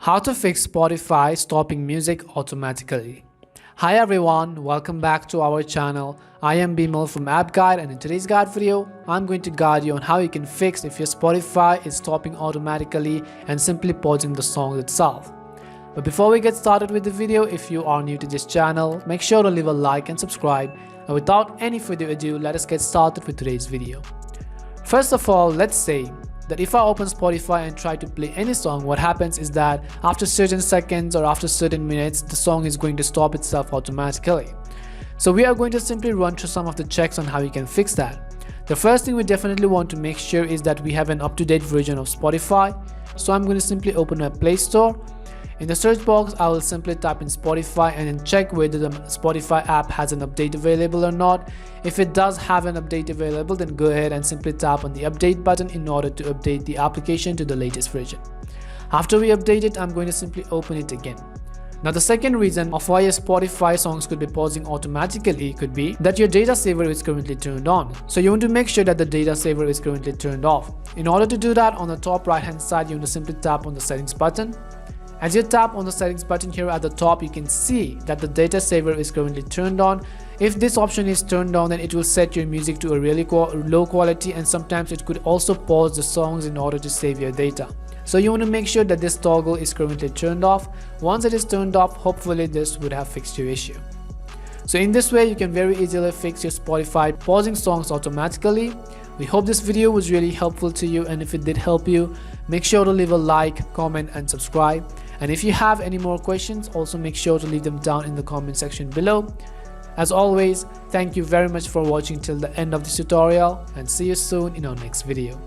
How to fix Spotify stopping music automatically. Hi everyone, welcome back to our channel. I am Bimal from App Guide, and in today's guide video, I'm going to guide you on how you can fix if your Spotify is stopping automatically and simply pausing the song itself. But before we get started with the video, if you are new to this channel, make sure to leave a like and subscribe. And without any further ado, let us get started with today's video. First of all, let's say that if I open Spotify and try to play any song, what happens is that after certain seconds or after certain minutes, the song is going to stop itself automatically. So we are going to simply run through some of the checks on how you can fix that. The first thing we definitely want to make sure is that we have an up-to-date version of Spotify. So I'm going to simply open my Play Store. In the search box, I will simply type in Spotify and then check whether the Spotify app has an update available or not. If it does have an update available, then go ahead and simply tap on the update button in order to update the application to the latest version. After we update it, I'm going to simply open it again. Now the second reason of why your Spotify songs could be pausing automatically could be that your data saver is currently turned on. So you want to make sure that the data saver is currently turned off. In order to do that, on the top right hand side, you want to simply tap on the settings button. As you tap on the settings button here at the top, you can see that the data saver is currently turned on. If this option is turned on, then it will set your music to a really low quality, and sometimes it could also pause the songs in order to save your data. So you want to make sure that this toggle is currently turned off. Once it is turned off, hopefully this would have fixed your issue. So in this way, you can very easily fix your Spotify pausing songs automatically. We hope this video was really helpful to you, and if it did help you, make sure to leave a like, comment and subscribe. And if you have any more questions, also make sure to leave them down in the comment section below. As always, thank you very much for watching till the end of this tutorial, and see you soon in our next video.